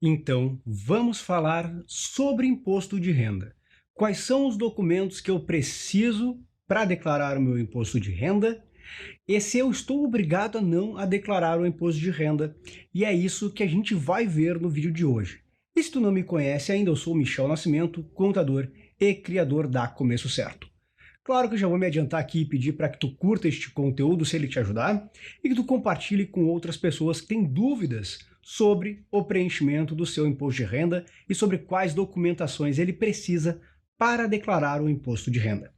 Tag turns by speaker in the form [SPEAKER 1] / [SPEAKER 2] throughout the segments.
[SPEAKER 1] Então, vamos falar sobre imposto de renda. Quais são os documentos que eu preciso para declarar o meu imposto de renda? E se eu estou obrigado a não a declarar o imposto de renda? E é isso que a gente vai ver no vídeo de hoje. E se tu não me conhece ainda, eu sou Michel Nascimento, contador e criador da Começo Certo. Claro que eu já vou me adiantar aqui e pedir para que tu curta este conteúdo se ele te ajudar e que tu compartilhe com outras pessoas que têm dúvidas sobre o preenchimento do seu imposto de renda e sobre quais documentações ele precisa para declarar o imposto de renda.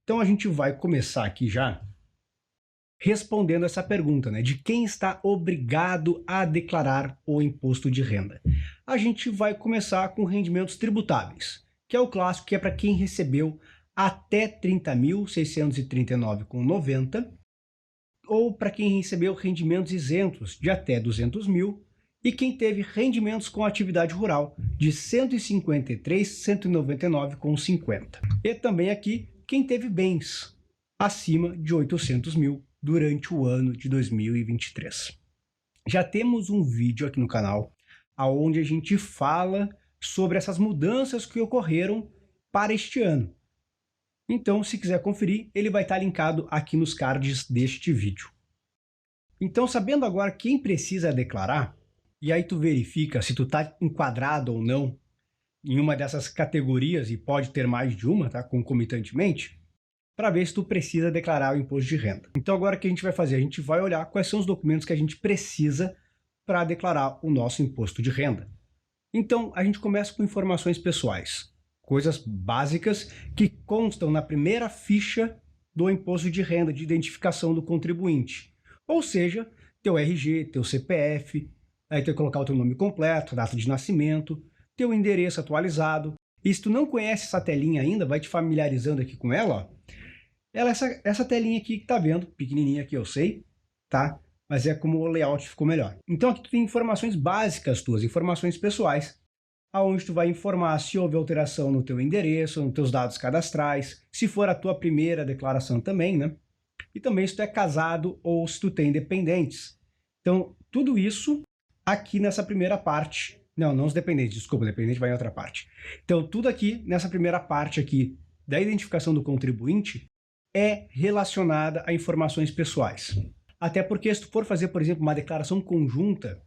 [SPEAKER 1] Então a gente vai começar aqui já respondendo essa pergunta, né, de quem está obrigado a declarar o imposto de renda. A gente vai começar com rendimentos tributáveis, que é o clássico, que é para quem recebeu até R$ 30.639,90, ou para quem recebeu rendimentos isentos de até R$ 200 mil, e quem teve rendimentos com atividade rural de R$ 153.199,50. E também aqui quem teve bens acima de 800 mil durante o ano de 2023. Já temos um vídeo aqui no canal onde a gente fala sobre essas mudanças que ocorreram para este ano. Então, se quiser conferir, ele vai estar linkado aqui nos cards deste vídeo. Então, sabendo agora quem precisa declarar, e aí tu verifica se tu está enquadrado ou não em uma dessas categorias, e pode ter mais de uma, tá, concomitantemente, para ver se tu precisa declarar o imposto de renda. Então agora o que a gente vai fazer? A gente vai olhar quais são os documentos que a gente precisa para declarar o nosso imposto de renda. Então a gente começa com informações pessoais, coisas básicas que constam na primeira ficha do imposto de renda de identificação do contribuinte. Ou seja, teu RG, teu CPF, aí tem que colocar o teu nome completo, data de nascimento, teu endereço atualizado. E se tu não conhece essa telinha ainda, vai te familiarizando aqui com ela, ó. Ela é essa telinha aqui que tá vendo, pequenininha aqui, eu sei, tá? Mas é como o layout ficou melhor. Então aqui tu tem informações básicas tuas, informações pessoais, aonde tu vai informar se houve alteração no teu endereço, nos teus dados cadastrais, se for a tua primeira declaração também, né? E também se tu é casado ou se tu tem dependentes. Então, tudo isso aqui nessa primeira parte. Não os dependentes, desculpa, dependente vai em outra parte. Então, tudo aqui nessa primeira parte aqui da identificação do contribuinte é relacionada a informações pessoais. Até porque se tu for fazer, por exemplo, uma declaração conjunta,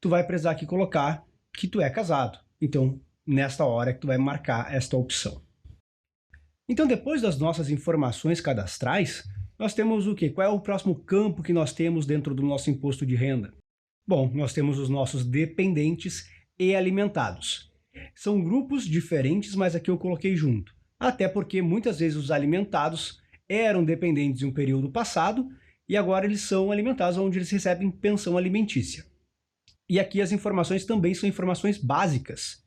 [SPEAKER 1] tu vai precisar aqui colocar que tu é casado. Então, nesta hora que tu vai marcar esta opção. Então, depois das nossas informações cadastrais, nós temos o quê? Qual é o próximo campo que nós temos dentro do nosso imposto de renda? Bom, nós temos os nossos dependentes e alimentados. São grupos diferentes, mas aqui eu coloquei junto. Até porque muitas vezes os alimentados eram dependentes em um período passado e agora eles são alimentados onde eles recebem pensão alimentícia. E aqui as informações também são informações básicas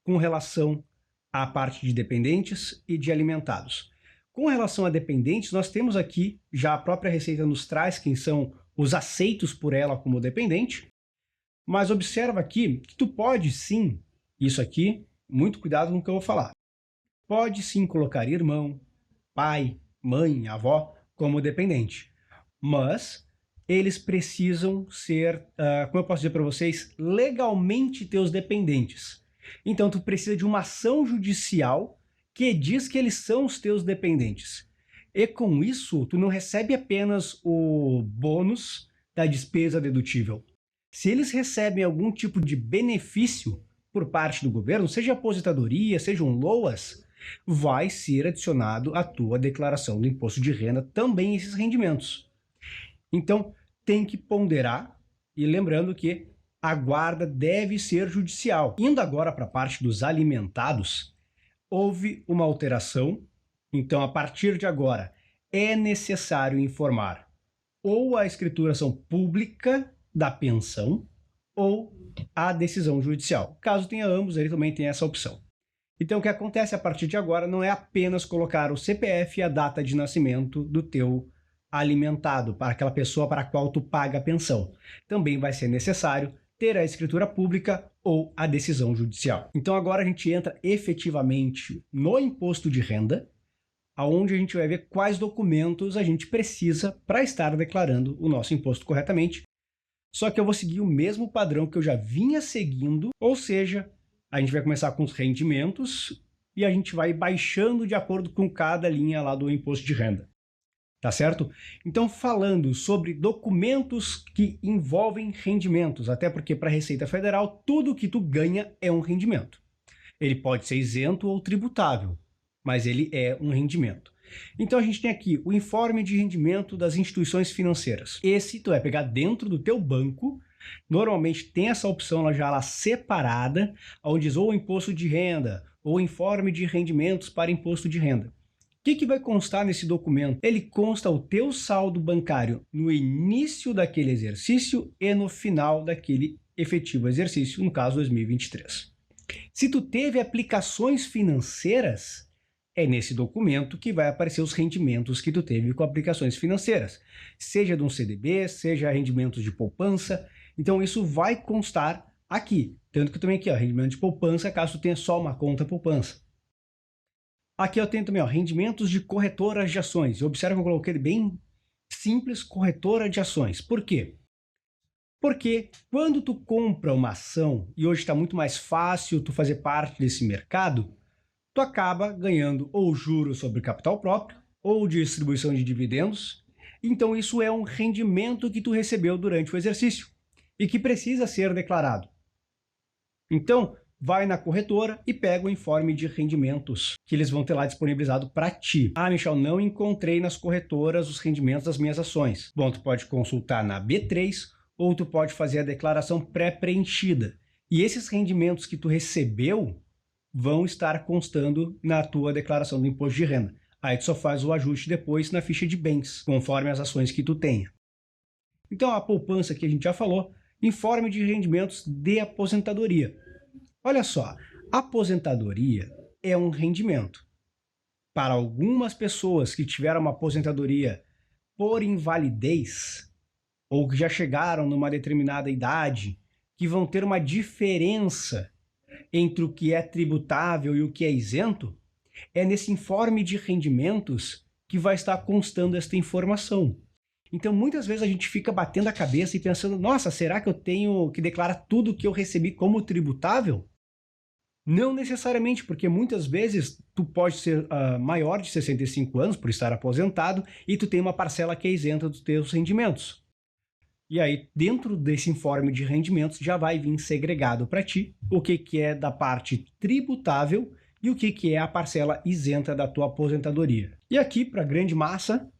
[SPEAKER 1] com relação à parte de dependentes e de alimentados. Com relação a dependentes, nós temos aqui, já a própria Receita nos traz quem são os aceitos por ela como dependente, mas observa aqui que tu pode sim, isso aqui, muito cuidado com o que eu vou falar, pode sim colocar irmão, pai, mãe, avó como dependente, mas eles precisam ser, como eu posso dizer para vocês, legalmente teus dependentes. Então tu precisa de uma ação judicial que diz que eles são os teus dependentes. E com isso, tu não recebe apenas o bônus da despesa dedutível. Se eles recebem algum tipo de benefício por parte do governo, seja aposentadoria, sejam LOAS, vai ser adicionado à tua declaração do imposto de renda também esses rendimentos. Então, tem que ponderar, e lembrando que a guarda deve ser judicial. Indo agora para a parte dos alimentados, houve uma alteração, então a partir de agora é necessário informar ou a escrituração pública da pensão ou a decisão judicial. Caso tenha ambos, ele também tem essa opção. Então o que acontece a partir de agora não é apenas colocar o CPF e a data de nascimento do teu alimentado, para aquela pessoa para a qual tu paga a pensão. Também vai ser necessário ter a escritura pública ou a decisão judicial. Então agora a gente entra efetivamente no imposto de renda, aonde a gente vai ver quais documentos a gente precisa para estar declarando o nosso imposto corretamente. só que eu vou seguir o mesmo padrão que eu já vinha seguindo, ou seja, a gente vai começar com os rendimentos e a gente vai baixando de acordo com cada linha lá do imposto de renda. Tá certo? Então, falando sobre documentos que envolvem rendimentos, até porque para a Receita Federal, tudo que tu ganha é um rendimento. Ele pode ser isento ou tributável, mas ele é um rendimento. Então, a gente tem aqui o informe de rendimento das instituições financeiras. Esse tu vai pegar dentro do teu banco. Normalmente tem essa opção já lá separada, onde diz ou imposto de renda, ou informe de rendimentos para imposto de renda. O que vai constar nesse documento? Ele consta o teu saldo bancário no início daquele exercício e no final daquele efetivo exercício, no caso 2023. Se tu teve aplicações financeiras, é nesse documento que vai aparecer os rendimentos que tu teve com aplicações financeiras, seja de um CDB, seja rendimentos de poupança. Então isso vai constar aqui, tanto que também aqui, ó, rendimento de poupança, caso tu tenha só uma conta poupança. Aqui eu tenho também, ó, rendimentos de corretoras de ações. Observa que eu coloquei ele bem simples, corretora de ações. Por quê? Porque quando tu compra uma ação, e hoje está muito mais fácil tu fazer parte desse mercado, tu acaba ganhando ou juros sobre capital próprio, ou distribuição de dividendos. Então isso é um rendimento que tu recebeu durante o exercício e que precisa ser declarado. Então, vai na corretora e pega o informe de rendimentos que eles vão ter lá disponibilizado para ti. Ah, Michel, não encontrei nas corretoras os rendimentos das minhas ações. Bom, tu pode consultar na B3 ou tu pode fazer a declaração pré-preenchida. E esses rendimentos que tu recebeu vão estar constando na tua declaração do imposto de renda. Aí tu só faz o ajuste depois na ficha de bens, conforme as ações que tu tenha. Então, a poupança que a gente já falou, informe de rendimentos de aposentadoria. Olha só, aposentadoria é um rendimento. Para algumas pessoas que tiveram uma aposentadoria por invalidez, ou que já chegaram numa determinada idade, que vão ter uma diferença entre o que é tributável e o que é isento, é nesse informe de rendimentos que vai estar constando esta informação. Então, muitas vezes a gente fica batendo a cabeça e pensando, nossa, será que eu tenho que declarar tudo que eu recebi como tributável? Não necessariamente, porque muitas vezes tu pode ser maior de 65 anos por estar aposentado e tu tem uma parcela que é isenta dos teus rendimentos. E aí, dentro desse informe de rendimentos, já vai vir segregado para ti o que é da parte tributável e o que é a parcela isenta da tua aposentadoria. E aqui, para a grande massa,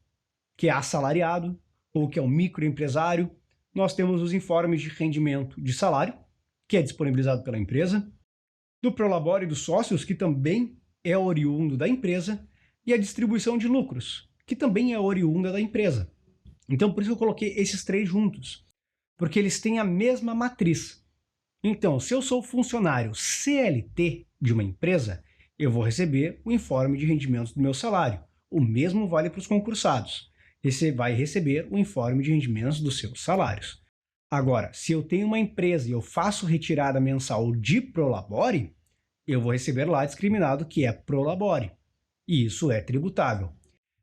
[SPEAKER 1] que é assalariado ou que é um microempresário, nós temos os informes de rendimento de salário, que é disponibilizado pela empresa, do Prolabore dos sócios, que também é oriundo da empresa, e a distribuição de lucros, que também é oriunda da empresa. Então, por isso eu coloquei esses três juntos, porque eles têm a mesma matriz. Então, se eu sou funcionário CLT de uma empresa, eu vou receber o informe de rendimentos do meu salário. O mesmo vale para os concursados. Você vai receber o informe de rendimentos dos seus salários. Agora, se eu tenho uma empresa e eu faço retirada mensal de Prolabore, eu vou receber lá discriminado que é Prolabore. E isso é tributável.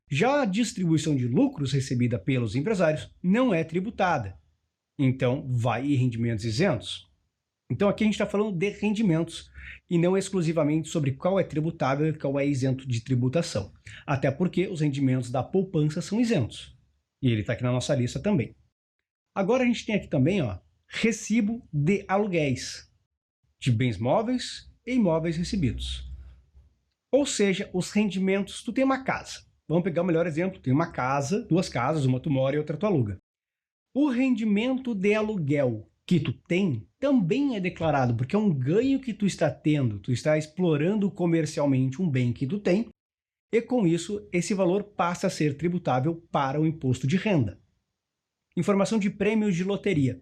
[SPEAKER 1] Já a distribuição de lucros recebida pelos empresários não é tributada. Então, vai em rendimentos isentos. Então, aqui a gente está falando de rendimentos e não exclusivamente sobre qual é tributável e qual é isento de tributação. Até porque os rendimentos da poupança são isentos. E ele está aqui na nossa lista também. Agora a gente tem aqui também, ó, recibo de aluguéis de bens móveis e imóveis recebidos. Ou seja, os rendimentos, tu tem uma casa. Vamos pegar o melhor exemplo, tem uma casa, duas casas, uma tu mora e outra tu aluga. O rendimento de aluguel que tu tem também é declarado, porque é um ganho que tu está tendo, tu está explorando comercialmente um bem que tu tem, e com isso esse valor passa a ser tributável para o imposto de renda. Informação de prêmios de loteria.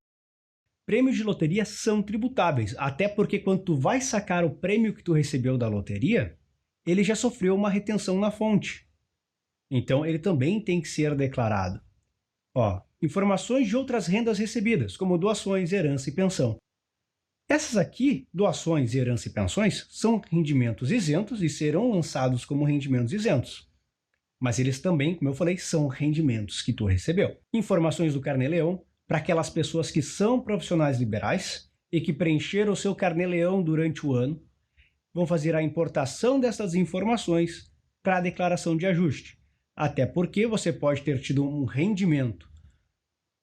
[SPEAKER 1] Prêmios de loteria são tributáveis, até porque quando tu vai sacar o prêmio que tu recebeu da loteria, ele já sofreu uma retenção na fonte. Então ele também tem que ser declarado. Ó, informações de outras rendas recebidas, como doações, herança e pensão. Essas aqui, doações, herança e pensões, são rendimentos isentos e serão lançados como rendimentos isentos. Mas eles também, como eu falei, são rendimentos que tu recebeu. Informações do Carnê Leão, para aquelas pessoas que são profissionais liberais e que preencheram o seu carnê-leão durante o ano, vão fazer a importação dessas informações para a declaração de ajuste. Até porque você pode ter tido um rendimento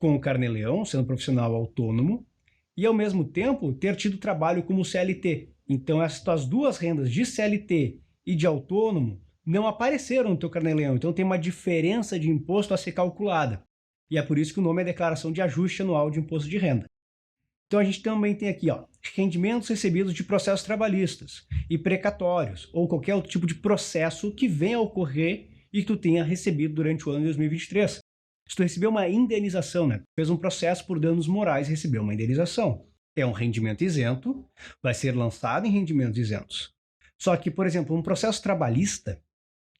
[SPEAKER 1] com o carnê-leão, sendo profissional autônomo, e ao mesmo tempo ter tido trabalho como CLT. Então essas duas rendas de CLT e de autônomo não apareceram no teu carnê-leão, então tem uma diferença de imposto a ser calculada. E é por isso que o nome é declaração de ajuste anual de imposto de renda. Então a gente também tem aqui, rendimentos recebidos de processos trabalhistas e precatórios, ou qualquer outro tipo de processo que venha a ocorrer e que tu tenha recebido durante o ano de 2023. Se tu recebeu uma indenização, né? Fez um processo por danos morais e recebeu uma indenização. É um rendimento isento, vai ser lançado em rendimentos isentos. Só que, por exemplo, um processo trabalhista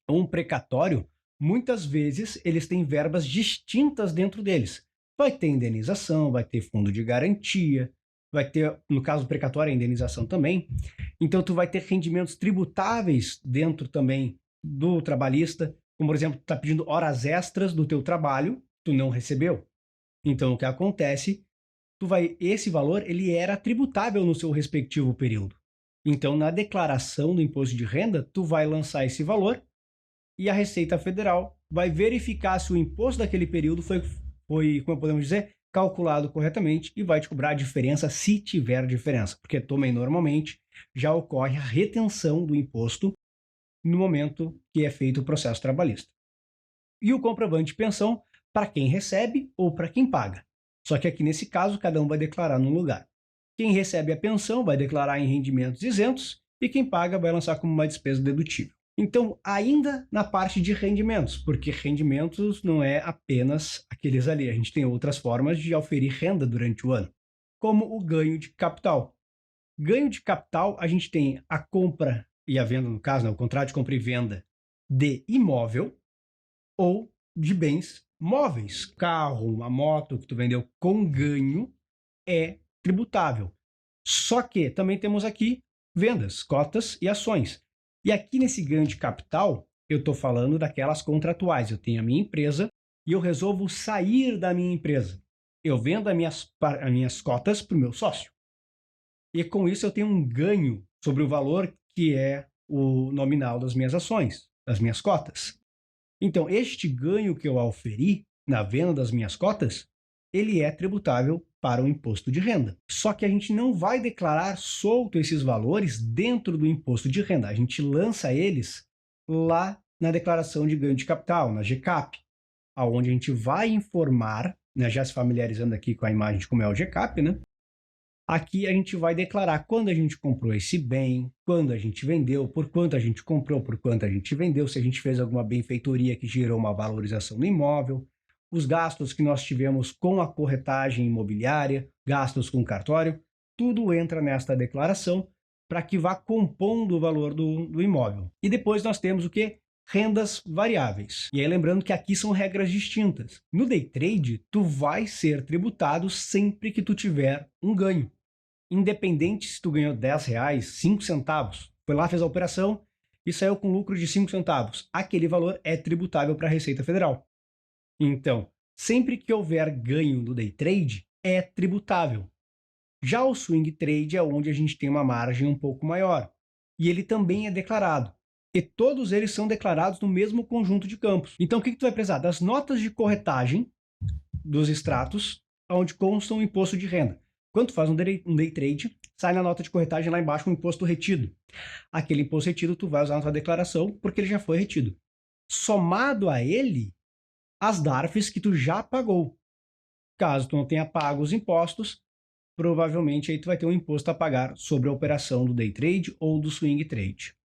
[SPEAKER 1] ou um precatório, muitas vezes eles têm verbas distintas dentro deles. Vai ter indenização, vai ter fundo de garantia, vai ter, no caso do precatório, a indenização também. Então, tu vai ter rendimentos tributáveis dentro também do trabalhista, como, por exemplo, tu está pedindo horas extras do teu trabalho, tu não recebeu. Então, o que acontece, esse valor ele era tributável no seu respectivo período. Então, na declaração do imposto de renda, tu vai lançar esse valor e a Receita Federal vai verificar se o imposto daquele período foi, como podemos dizer, calculado corretamente e vai te cobrar a diferença se tiver diferença, porque também normalmente já ocorre a retenção do imposto no momento que é feito o processo trabalhista. E o comprovante de pensão para quem recebe ou para quem paga. Só que aqui nesse caso cada um vai declarar num lugar. Quem recebe a pensão vai declarar em rendimentos isentos e quem paga vai lançar como uma despesa dedutível. Então, ainda na parte de rendimentos, porque rendimentos não é apenas aqueles ali, a gente tem outras formas de auferir renda durante o ano, como o ganho de capital. Ganho de capital, a gente tem a compra e a venda, no caso, né, o contrato de compra e venda de imóvel ou de bens móveis. Carro, uma moto que tu vendeu com ganho é tributável. Só que também temos aqui vendas, cotas e ações. E aqui nesse ganho de capital, eu estou falando daquelas contratuais. Eu tenho a minha empresa e eu resolvo sair da minha empresa. Eu vendo as minhas cotas para o meu sócio. E com isso eu tenho um ganho sobre o valor que é o nominal das minhas ações, das minhas cotas. Então, este ganho que eu auferi na venda das minhas cotas, ele é tributável para o imposto de renda. Só que a gente não vai declarar solto esses valores dentro do imposto de renda. A gente lança eles lá na declaração de ganho de capital, na GCAP, aonde a gente vai informar, né, já se familiarizando aqui com a imagem de como é o GCAP, né? Aqui a gente vai declarar quando a gente comprou esse bem, quando a gente vendeu, por quanto a gente comprou, por quanto a gente vendeu, se a gente fez alguma benfeitoria que gerou uma valorização do imóvel, os gastos que nós tivemos com a corretagem imobiliária, gastos com cartório, tudo entra nesta declaração para que vá compondo o valor do imóvel. E depois nós temos o quê? Rendas variáveis. E aí lembrando que aqui são regras distintas. No day trade, tu vai ser tributado sempre que tu tiver um ganho. Independente se tu ganhou R$10, 5 centavos, foi lá, fez a operação e saiu com lucro de 5 centavos. Aquele valor é tributável para a Receita Federal. Então, sempre que houver ganho no day trade, é tributável. Já o swing trade é onde a gente tem uma margem um pouco maior. E ele também é declarado. E todos eles são declarados no mesmo conjunto de campos. Então, o que tu vai precisar? Das notas de corretagem dos extratos, onde consta o imposto de renda. Quando tu faz um day trade, sai na nota de corretagem lá embaixo o imposto retido. Aquele imposto retido tu vai usar na tua declaração porque ele já foi retido. Somado a ele, as DARFs que tu já pagou. Caso tu não tenha pago os impostos, provavelmente aí tu vai ter um imposto a pagar sobre a operação do day trade ou do swing trade.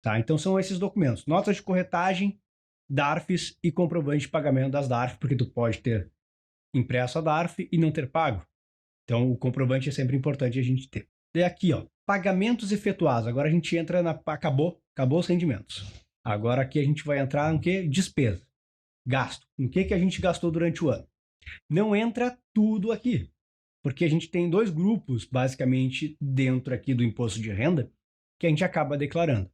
[SPEAKER 1] Tá? Então são esses documentos: notas de corretagem, DARFs e comprovante de pagamento das DARF, porque tu pode ter impresso a DARF e não ter pago. Então o comprovante é sempre importante a gente ter. E aqui, pagamentos efetuados. Agora a gente entra acabou os rendimentos. Agora aqui a gente vai entrar no que? Despesa. Gasto. No que a gente gastou durante o ano? Não entra tudo aqui, porque a gente tem dois grupos, basicamente, dentro aqui do imposto de renda, que a gente acaba declarando,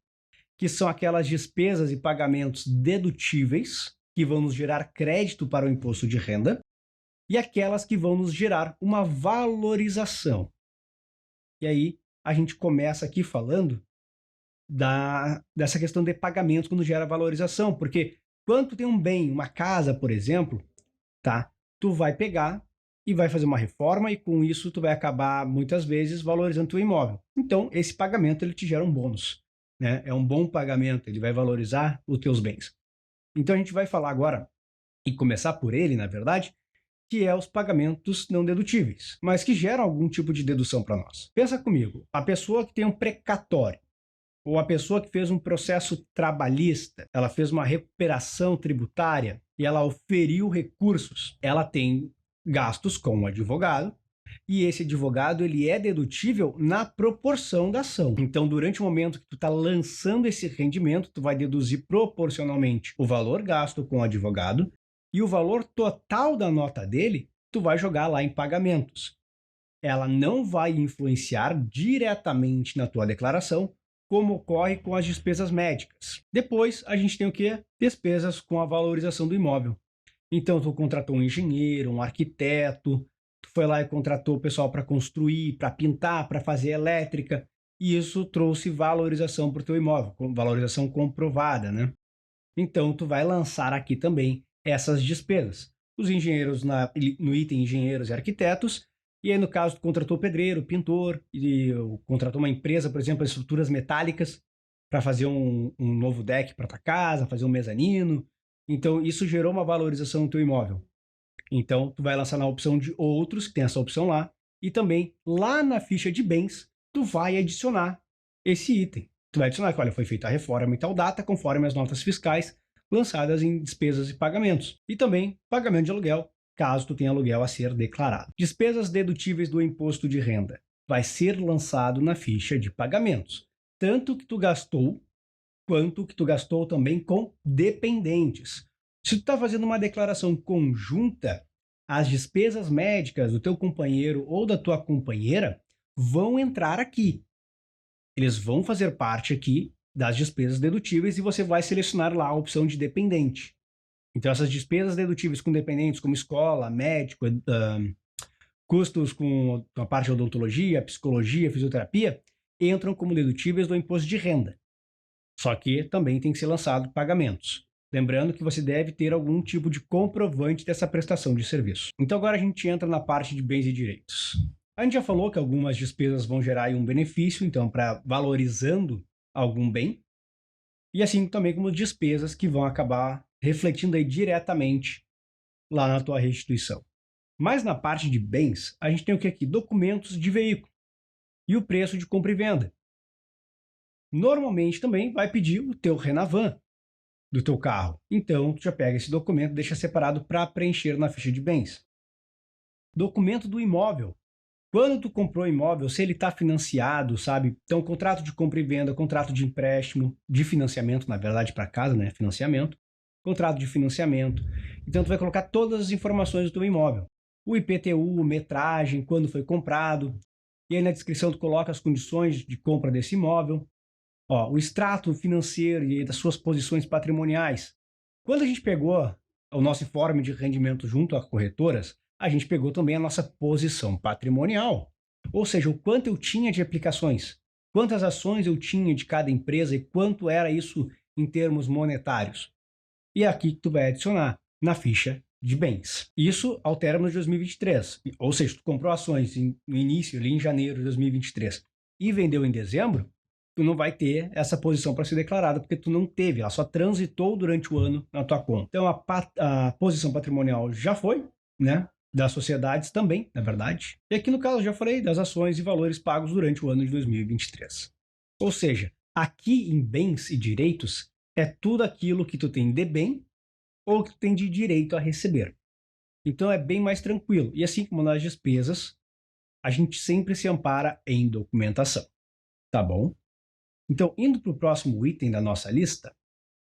[SPEAKER 1] que são aquelas despesas e pagamentos dedutíveis, que vão nos gerar crédito para o imposto de renda, e aquelas que vão nos gerar uma valorização. E aí a gente começa aqui falando dessa questão de pagamentos quando gera valorização, porque quando tu tem um bem, uma casa, por exemplo, tá? Tu vai pegar e vai fazer uma reforma e com isso tu vai acabar muitas vezes valorizando teu imóvel. Então, esse pagamento ele te gera um bônus, né? É um bom pagamento, ele vai valorizar os teus bens. Então a gente vai falar agora e começar por ele, na verdade, que é os pagamentos não dedutíveis, mas que geram algum tipo de dedução para nós. Pensa comigo, a pessoa que tem um precatório ou a pessoa que fez um processo trabalhista, ela fez uma recuperação tributária e ela oferiu recursos, ela tem gastos com o advogado e esse advogado ele é dedutível na proporção da ação. Então, durante o momento que tu está lançando esse rendimento, tu vai deduzir proporcionalmente o valor gasto com o advogado e o valor total da nota dele, tu vai jogar lá em pagamentos. Ela não vai influenciar diretamente na tua declaração, como ocorre com as despesas médicas. Depois, a gente tem o quê? Despesas com a valorização do imóvel. Então, tu contratou um engenheiro, um arquiteto, tu foi lá e contratou o pessoal para construir, para pintar, para fazer elétrica, e isso trouxe valorização para o teu imóvel, valorização comprovada, né? Então, tu vai lançar aqui também essas despesas. Os engenheiros no item engenheiros e arquitetos, e aí no caso tu contratou pedreiro, pintor, e contratou uma empresa, por exemplo, de estruturas metálicas para fazer um novo deck para tua casa, fazer um mezanino. Então isso gerou uma valorização no teu imóvel. Então tu vai lançar na opção de outros, que tem essa opção lá, e também lá na ficha de bens, tu vai adicionar esse item. Tu vai adicionar que, olha, foi feita a reforma em tal data, conforme as notas fiscais lançadas em despesas e pagamentos. E também pagamento de aluguel, caso tu tenha aluguel a ser declarado. Despesas dedutíveis do imposto de renda. Vai ser lançado na ficha de pagamentos. Tanto que tu gastou, quanto que tu gastou também com dependentes. Se tu está fazendo uma declaração conjunta, as despesas médicas do teu companheiro ou da tua companheira vão entrar aqui. Eles vão fazer parte aqui das despesas dedutíveis e você vai selecionar lá a opção de dependente. Então, essas despesas dedutíveis com dependentes, como escola, médico, custos com a parte de odontologia, psicologia, fisioterapia, entram como dedutíveis do imposto de renda. Só que também tem que ser lançado pagamentos. Lembrando que você deve ter algum tipo de comprovante dessa prestação de serviço. Então agora a gente entra na parte de bens e direitos. A gente já falou que algumas despesas vão gerar aí um benefício, então para valorizando algum bem, e assim também como despesas que vão acabar refletindo aí diretamente lá na tua restituição. Mas na parte de bens, a gente tem o que aqui? Documentos de veículo e o preço de compra e venda. Normalmente também vai pedir o teu Renavan do teu carro. Então, tu já pega esse documento, deixa separado para preencher na ficha de bens. Documento do imóvel. Quando tu comprou o imóvel, se ele está financiado, sabe? Então, contrato de compra e venda, contrato de empréstimo, de financiamento, na verdade, para casa, né? Financiamento. Contrato de financiamento. Então, tu vai colocar todas as informações do teu imóvel. O IPTU, metragem, quando foi comprado. E aí na descrição tu coloca as condições de compra desse imóvel. Ó, o extrato financeiro e das suas posições patrimoniais. Quando a gente pegou o nosso informe de rendimento junto a corretoras, a gente pegou também a nossa posição patrimonial. Ou seja, o quanto eu tinha de aplicações, quantas ações eu tinha de cada empresa e quanto era isso em termos monetários. E é aqui que tu vai adicionar na ficha de bens. Isso ao término de 2023. Ou seja, tu comprou ações no início, ali em janeiro de 2023, e vendeu em dezembro, tu não vai ter essa posição para ser declarada, porque tu não teve, ela só transitou durante o ano na tua conta. Então, a posição patrimonial já foi, né? Das sociedades também, na verdade. E aqui no caso, eu já falei das ações e valores pagos durante o ano de 2023. Ou seja, aqui em bens e direitos, é tudo aquilo que tu tem de bem ou que tu tem de direito a receber. Então, é bem mais tranquilo. E assim como nas despesas, a gente sempre se ampara em documentação. Tá bom? Então, indo para o próximo item da nossa lista,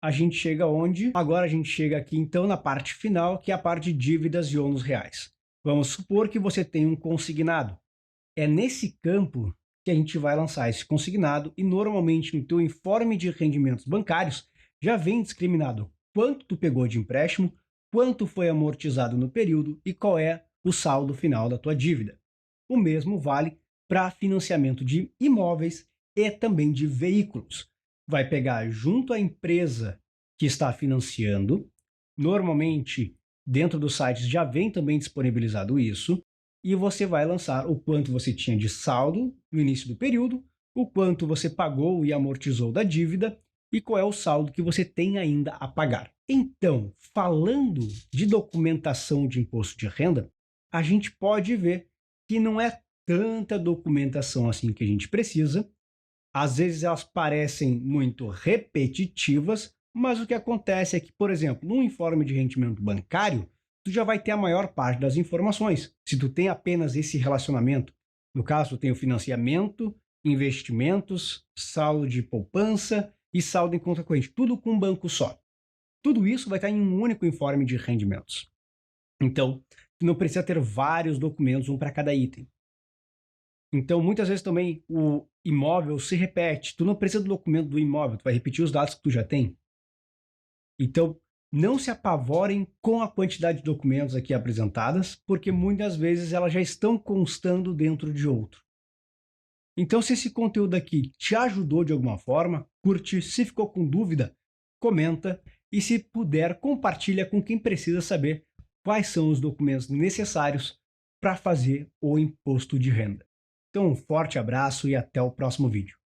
[SPEAKER 1] a gente chega onde? Agora a gente chega aqui, então, na parte final, que é a parte de dívidas e ônus reais. Vamos supor que você tem um consignado. É nesse campo que a gente vai lançar esse consignado e, normalmente, no teu informe de rendimentos bancários, já vem discriminado quanto tu pegou de empréstimo, quanto foi amortizado no período e qual é o saldo final da tua dívida. O mesmo vale para financiamento de imóveis e também de veículos. Vai pegar junto à empresa que está financiando, normalmente dentro dos sites já vem também disponibilizado isso, e você vai lançar o quanto você tinha de saldo no início do período, o quanto você pagou e amortizou da dívida e qual é o saldo que você tem ainda a pagar. Então, falando de documentação de imposto de renda, a gente pode ver que não é tanta documentação assim que a gente precisa. Às vezes elas parecem muito repetitivas, mas o que acontece é que, por exemplo, num informe de rendimento bancário, tu já vai ter a maior parte das informações. Se tu tem apenas esse relacionamento, no caso, tu tem o financiamento, investimentos, saldo de poupança e saldo em conta corrente, tudo com um banco só. Tudo isso vai estar em um único informe de rendimentos. Então, tu não precisa ter vários documentos, um para cada item. Então, muitas vezes também o imóvel se repete. Tu não precisa do documento do imóvel, tu vai repetir os dados que tu já tem. Então, não se apavorem com a quantidade de documentos aqui apresentadas, porque muitas vezes elas já estão constando dentro de outro. Então, se esse conteúdo aqui te ajudou de alguma forma, curte. Se ficou com dúvida, comenta. E se puder, compartilha com quem precisa saber quais são os documentos necessários para fazer o imposto de renda. Então, um forte abraço e até o próximo vídeo.